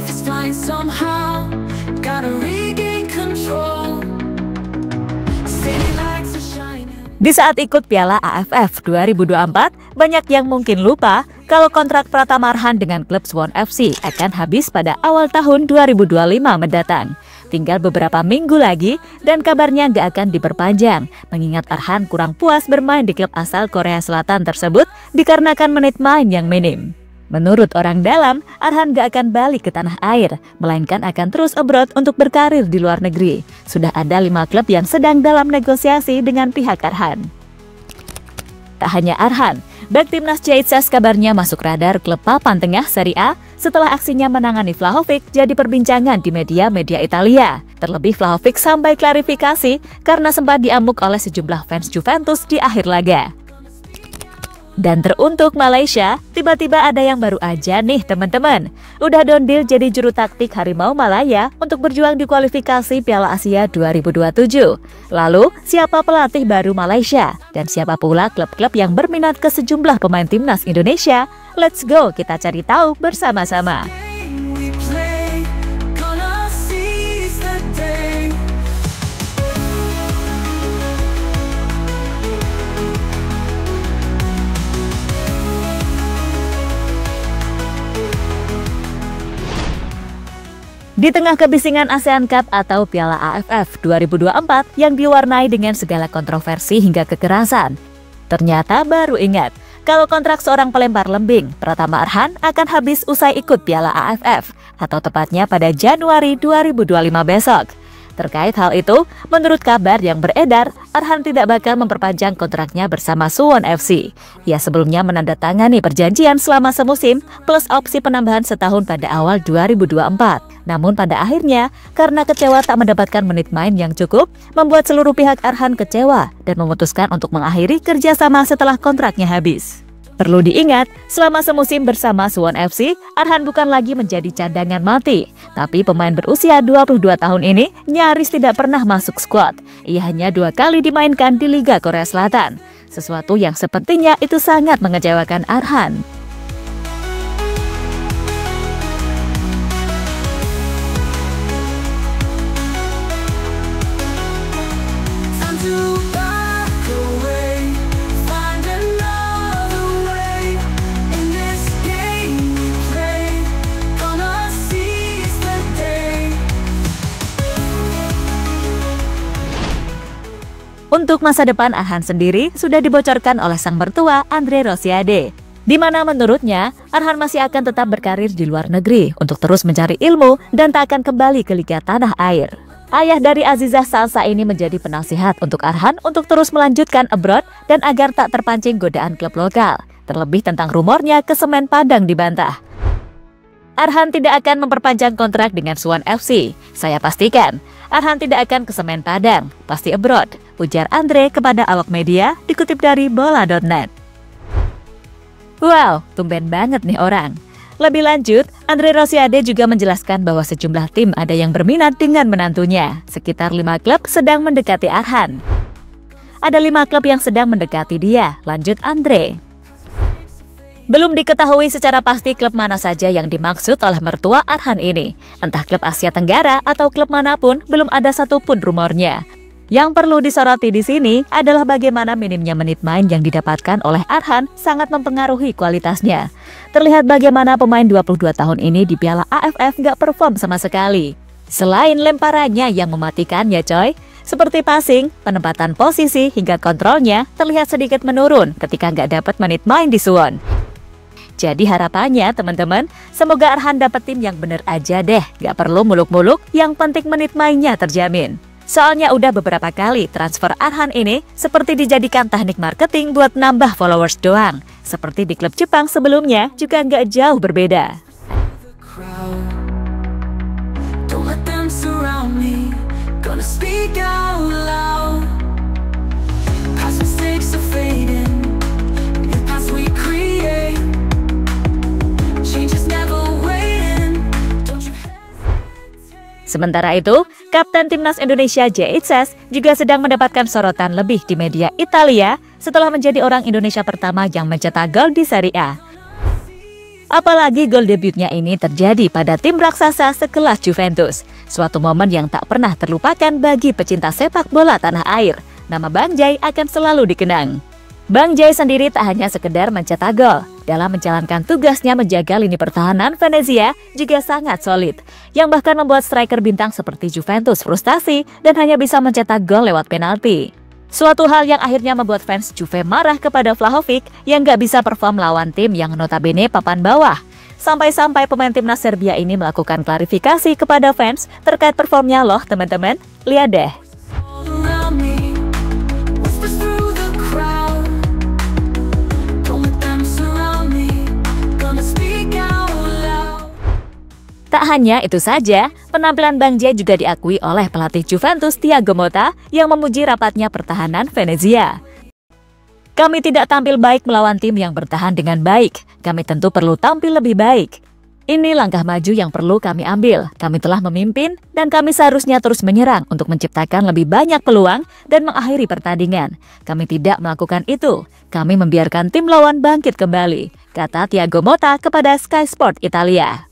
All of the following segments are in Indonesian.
life is flying somehow. Gotta regain control. City lights are shining. Di saat ikut Piala AFF 2024, banyak yang mungkin lupa kalau kontrak Pratama Arhan dengan klub Suwon FC akan habis pada awal tahun 2025 mendatang. Tinggal beberapa minggu lagi dan kabarnya nggak akan diperpanjang, mengingat Arhan kurang puas bermain di klub asal Korea Selatan tersebut dikarenakan menit main yang minim. Menurut orang dalam, Arhan nggak akan balik ke tanah air, melainkan akan terus abroad untuk berkarir di luar negeri. Sudah ada 5 klub yang sedang dalam negosiasi dengan pihak Arhan. Tak hanya Arhan, bek timnas Jaitses kabarnya masuk radar klub papan tengah Serie A setelah aksinya menangani Vlahovic jadi perbincangan di media-media Italia. Terlebih Vlahovic sampai klarifikasi karena sempat diamuk oleh sejumlah fans Juventus di akhir laga. Dan teruntuk Malaysia, tiba-tiba ada yang baru aja nih teman-teman. Udah dondil jadi juru taktik Harimau Malaya untuk berjuang di kualifikasi Piala Asia 2027. Lalu, siapa pelatih baru Malaysia? Dan siapa pula klub-klub yang berminat ke sejumlah pemain timnas Indonesia? Let's go, kita cari tahu bersama-sama. We play, gonna seize the day. Di tengah kebisingan ASEAN Cup atau Piala AFF 2024 yang diwarnai dengan segala kontroversi hingga kekerasan, ternyata baru ingat kalau kontrak seorang pelempar lembing, Pratama Arhan, akan habis usai ikut Piala AFF, atau tepatnya pada Januari 2025 besok. Terkait hal itu, menurut kabar yang beredar, Arhan tidak bakal memperpanjang kontraknya bersama Suwon FC. Ia sebelumnya menandatangani perjanjian selama semusim plus opsi penambahan setahun pada awal 2024. Namun pada akhirnya, karena kecewa tak mendapatkan menit main yang cukup, membuat seluruh pihak Arhan kecewa dan memutuskan untuk mengakhiri kerjasama setelah kontraknya habis. Perlu diingat, selama semusim bersama Suwon FC, Arhan bukan lagi menjadi cadangan mati. Tapi pemain berusia 22 tahun ini nyaris tidak pernah masuk skuad. Ia hanya 2 kali dimainkan di Liga Korea Selatan. Sesuatu yang sepertinya itu sangat mengecewakan Arhan. Time to back away, find another way. In this game we play, gonna seize the day. Untuk masa depan Arhan sendiri sudah dibocorkan oleh sang mertua Andre Rosiade, di mana menurutnya Arhan masih akan tetap berkarir di luar negeri untuk terus mencari ilmu dan tak akan kembali ke liga tanah air. Ayah dari Azizah Salsa ini menjadi penasihat untuk Arhan untuk terus melanjutkan abroad dan agar tak terpancing godaan klub lokal. Terlebih tentang rumornya ke Semen Padang dibantah. Arhan tidak akan memperpanjang kontrak dengan Suwon FC. Saya pastikan Arhan tidak akan ke Semen Padang, pasti abroad, ujar Andre kepada awak media dikutip dari bola.net. Wow, tumben banget nih orang. Lebih lanjut, Andre Rosiade juga menjelaskan bahwa sejumlah tim ada yang berminat dengan menantunya. Sekitar 5 klub sedang mendekati Arhan. Ada 5 klub yang sedang mendekati dia, lanjut Andre. Belum diketahui secara pasti klub mana saja yang dimaksud oleh mertua Arhan ini. Entah klub Asia Tenggara atau klub manapun, belum ada satupun rumornya. Yang perlu disoroti di sini adalah bagaimana minimnya menit main yang didapatkan oleh Arhan sangat mempengaruhi kualitasnya. Terlihat bagaimana pemain 22 tahun ini di Piala AFF nggak perform sama sekali. Selain lemparannya yang mematikan ya coy, seperti passing, penempatan posisi hingga kontrolnya terlihat sedikit menurun ketika nggak dapat menit main di Suwon. Jadi harapannya teman-teman, semoga Arhan dapat tim yang bener aja deh, nggak perlu muluk-muluk, yang penting menit mainnya terjamin. Soalnya udah beberapa kali transfer Arhan ini seperti dijadikan teknik marketing buat nambah followers doang. Seperti di klub Jepang sebelumnya juga nggak jauh berbeda. Don't let them surround me, gonna speak out loud. Past mistakes are fading, new paths we create. Change is never waiting. Don't you hesitate. Sementara itu, Kapten Timnas Indonesia Jaitses juga sedang mendapatkan sorotan lebih di media Italia setelah menjadi orang Indonesia pertama yang mencetak gol di Serie A. Apalagi gol debutnya ini terjadi pada tim raksasa sekelas Juventus. Suatu momen yang tak pernah terlupakan bagi pecinta sepak bola tanah air. Nama Bang Jai akan selalu dikenang. Bang Jai sendiri tak hanya sekedar mencetak gol. Dalam menjalankan tugasnya menjaga lini pertahanan Venezia juga sangat solid, yang bahkan membuat striker bintang seperti Juventus frustasi dan hanya bisa mencetak gol lewat penalti. Suatu hal yang akhirnya membuat fans Juve marah kepada Vlahovic yang gak bisa perform lawan tim yang notabene papan bawah. Sampai-sampai pemain timnas Serbia ini melakukan klarifikasi kepada fans terkait performnya loh teman-teman. Lihat deh. Tak hanya itu saja, penampilan Bang Jai juga diakui oleh pelatih Juventus Thiago Motta yang memuji rapatnya pertahanan Venezia. Kami tidak tampil baik melawan tim yang bertahan dengan baik. Kami tentu perlu tampil lebih baik. Ini langkah maju yang perlu kami ambil. Kami telah memimpin dan kami seharusnya terus menyerang untuk menciptakan lebih banyak peluang dan mengakhiri pertandingan. Kami tidak melakukan itu. Kami membiarkan tim lawan bangkit kembali, kata Thiago Motta kepada Sky Sport Italia.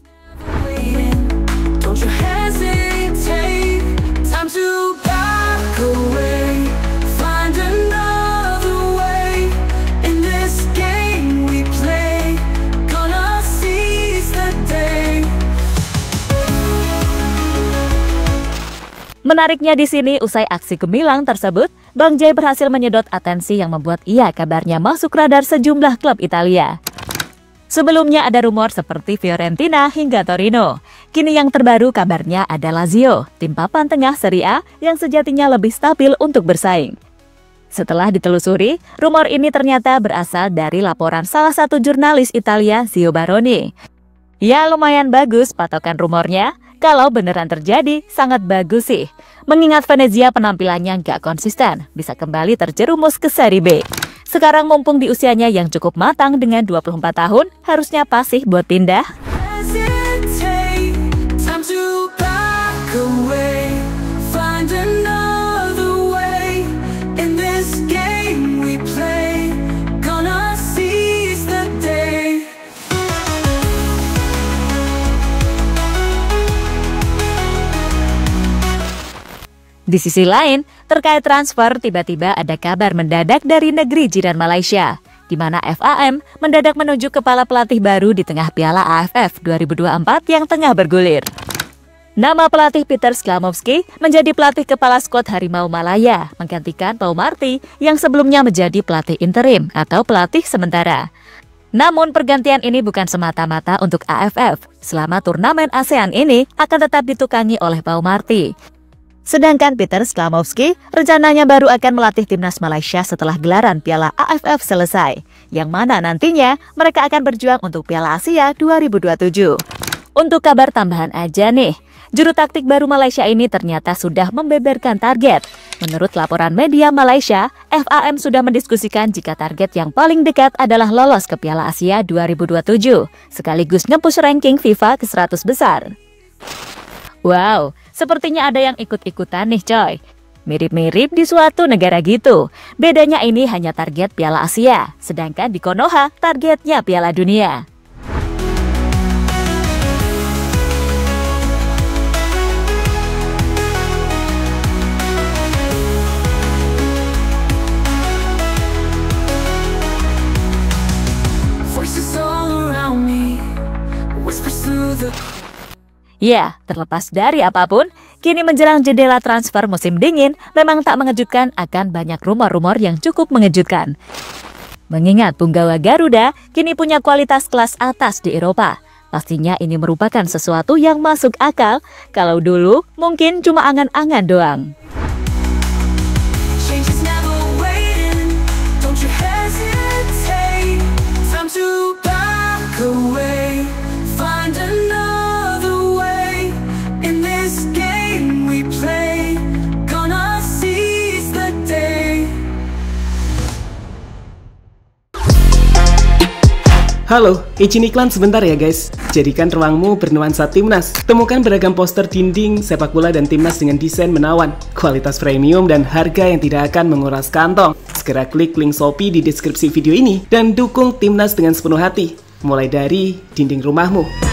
Menariknya di sini, usai aksi gemilang tersebut, Bang Jai berhasil menyedot atensi yang membuat ia kabarnya masuk radar sejumlah klub Italia. Sebelumnya ada rumor seperti Fiorentina hingga Torino. Kini yang terbaru kabarnya ada Lazio, tim papan tengah Serie A yang sejatinya lebih stabil untuk bersaing. Setelah ditelusuri, rumor ini ternyata berasal dari laporan salah satu jurnalis Italia, Zio Baroni. Ya lumayan bagus patokan rumornya. Kalau beneran terjadi, sangat bagus sih. Mengingat Venezia penampilannya nggak konsisten, bisa kembali terjerumus ke Serie B. Sekarang mumpung di usianya yang cukup matang dengan 24 tahun, harusnya pas sih buat pindah. Di sisi lain, terkait transfer, tiba-tiba ada kabar mendadak dari negeri jiran Malaysia, di mana FAM mendadak menunjuk kepala pelatih baru di tengah Piala AFF 2024 yang tengah bergulir. Nama pelatih Peter Sklamovski menjadi pelatih kepala skuad Harimau Malaya, menggantikan Paul Marty yang sebelumnya menjadi pelatih interim atau pelatih sementara. Namun pergantian ini bukan semata-mata untuk AFF, selama turnamen ASEAN ini akan tetap ditukangi oleh Paul Marty. Sedangkan Peter Sklamovski rencananya baru akan melatih timnas Malaysia setelah gelaran Piala AFF selesai, yang mana nantinya mereka akan berjuang untuk Piala Asia 2027. Untuk kabar tambahan aja nih, juru taktik baru Malaysia ini ternyata sudah membeberkan target. Menurut laporan media Malaysia, FAM sudah mendiskusikan jika target yang paling dekat adalah lolos ke Piala Asia 2027, sekaligus nge-push ranking FIFA ke 100 besar. Wow, sepertinya ada yang ikut-ikutan nih coy. Mirip-mirip di suatu negara gitu. Bedanya ini hanya target Piala Asia, sedangkan di Konoha targetnya Piala Dunia. Ya, terlepas dari apapun, kini menjelang jendela transfer musim dingin memang tak mengejutkan akan banyak rumor-rumor yang cukup mengejutkan. Mengingat punggawa Garuda kini punya kualitas kelas atas di Eropa, pastinya ini merupakan sesuatu yang masuk akal, kalau dulu mungkin cuma angan-angan doang. Halo, izin iklan sebentar ya guys. Jadikan ruangmu bernuansa timnas. Temukan beragam poster dinding, sepak bola dan timnas dengan desain menawan, kualitas premium dan harga yang tidak akan menguras kantong. Segera klik link Shopee di deskripsi video ini dan dukung timnas dengan sepenuh hati. mulai dari dinding rumahmu.